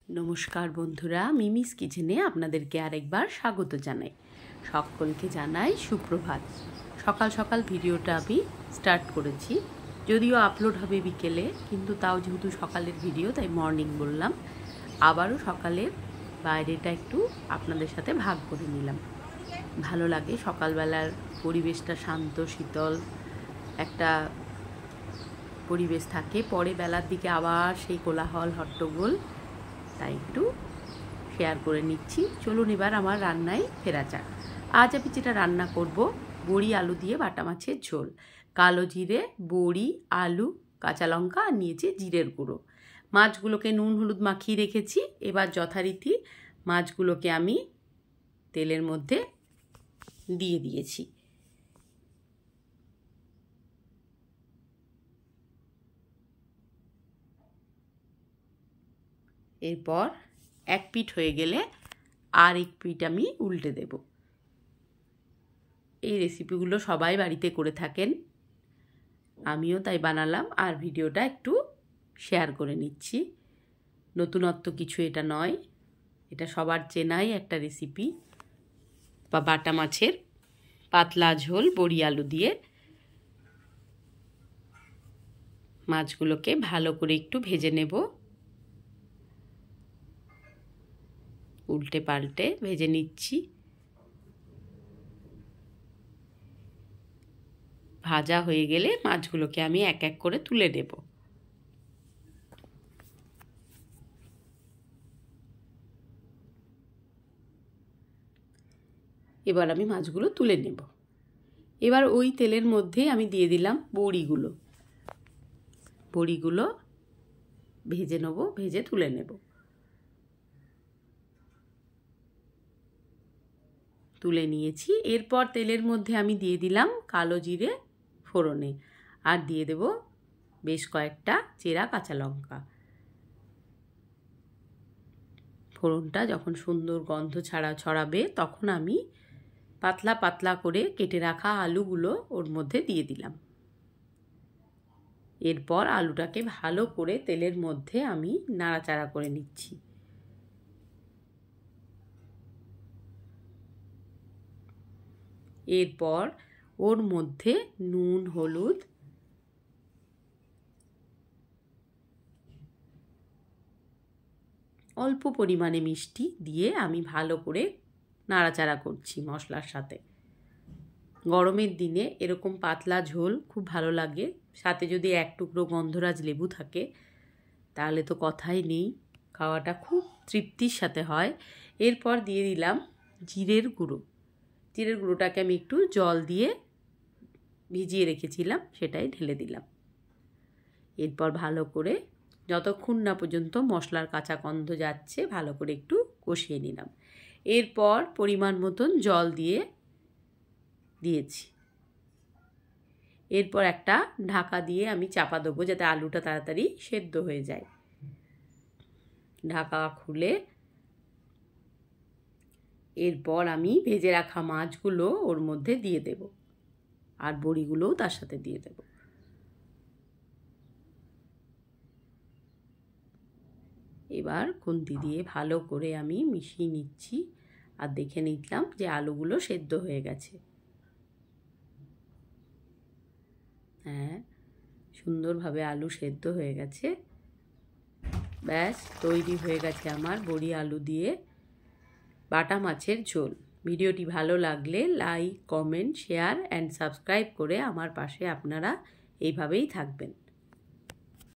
নমস্কার বন্ধুরা, মিমিস কিচেনে আপনাদেরকে আরেকবার স্বাগত জানাই। সকলকে জানাই সুপ্রভাত। সকাল সকাল ভিডিওটা আমি স্টার্ট করেছি, যদিও আপলোড হবে বিকেলে, কিন্তু তাও যেহেতু সকালের ভিডিও তাই মর্নিং বললাম। আবারও সকালের বাইরেটা একটু আপনাদের সাথে ভাগ করে নিলাম। ভালো লাগে সকালবেলার পরিবেশটা, শান্ত শীতল একটা পরিবেশ থাকে। পরে বেলার দিকে আবার সেই কোলাহল হট্টগোল, তাই একটু শেয়ার করে নিচ্ছি। চলুন এবার আমার রান্নায় ফেরা যাক। আজ আমি যেটা রান্না করব, বড়ি আলু দিয়ে বাটা মাছের ঝোল। কালো জিরে, বড়ি, আলু, কাঁচা লঙ্কা আর নিয়েছি জিরের গুঁড়ো। মাছগুলোকে নুন হলুদ মাখিয়ে রেখেছি। এবার যথারীতি মাছগুলোকে আমি তেলের মধ্যে দিয়ে দিয়েছি। এরপর এক পিঠ হয়ে গেলে আর এক পিঠ আমি উল্টে দেব। এই রেসিপিগুলো সবাই বাড়িতে করে থাকেন, আমিও তাই বানালাম আর ভিডিওটা একটু শেয়ার করে নিচ্ছি। নতুনত্ব কিছু এটা নয়, এটা সবার চেনাই একটা রেসিপি। বা বাটা মাছের পাতলা ঝোল বড়ি আলু দিয়ে। মাছগুলোকে ভালো করে একটু ভেজে নেব, উল্টে পাল্টে ভেজে নিচ্ছি। ভাজা হয়ে গেলে মাছগুলোকে আমি এক এক করে তুলে নেব। এবার আমি মাছগুলো তুলে নেব। এবার ওই তেলের মধ্যে আমি দিয়ে দিলাম বড়িগুলো। বড়িগুলো ভেজে নেব, ভেজে তুলে নেব। তুলে নিয়েছি। এরপর তেলের মধ্যে আমি দিয়ে দিলাম কালো জিরে ফোড়নে, আর দিয়ে দেব বেশ কয়েকটা চেরা কাঁচা লঙ্কা। ফোড়নটা যখন সুন্দর গন্ধ ছড়াবে তখন আমি পাতলা পাতলা করে কেটে রাখা আলুগুলো ওর মধ্যে দিয়ে দিলাম। এরপর আলুটাকে ভালো করে তেলের মধ্যে আমি নাড়াচাড়া করে নিচ্ছি। এরপর ওর মধ্যে নুন হলুদ অল্প পরিমাণে মিষ্টি দিয়ে আমি ভালো করে নাড়াচাড়া করছি মশলার সাথে। গরমের দিনে এরকম পাতলা ঝোল খুব ভালো লাগে, সাথে যদি এক টুকরো গন্ধরাজ লেবু থাকে তাহলে তো কথাই নেই, খাওয়াটা খুব তৃপ্তির সাথে হয়। এরপর দিয়ে দিলাম জিরের গুঁড়ো। জিরের গুঁড়োটাকে আমি একটু জল দিয়ে ভিজিয়ে রেখেছিলাম, সেটাই ঢেলে দিলাম। এরপর ভালো করে যতক্ষণ না পর্যন্ত মশলার কাঁচা গন্ধ যাচ্ছে ভালো করে একটু কষিয়ে নিলাম। এরপর পরিমাণ মতন জল দিয়েছি। এরপর একটা ঢাকা দিয়ে আমি চাপা দেবো যাতে আলুটা তাড়াতাড়ি সেদ্ধ হয়ে যায়। ঢাকা খুলে এরপর আমি ভেজে রাখা মাছগুলো ওর মধ্যে দিয়ে দেব, আর বড়িগুলোও তার সাথে দিয়ে দেব। এবার খুন্তি দিয়ে ভালো করে আমি মিশিয়ে নিচ্ছি, আর দেখে নিলাম যে আলুগুলো সেদ্ধ হয়ে গেছে। হ্যাঁ, সুন্দরভাবে আলু সেদ্ধ হয়ে গেছে। ব্যাস তৈরি হয়ে গেছে আমার বড়ি আলু দিয়ে বাটা মাছের ঝোল। ভিডিওটি ভালো লাগলে like, comment, share and subscribe করে আমার পাশে আপনারা এইভাবেই থাকবেন।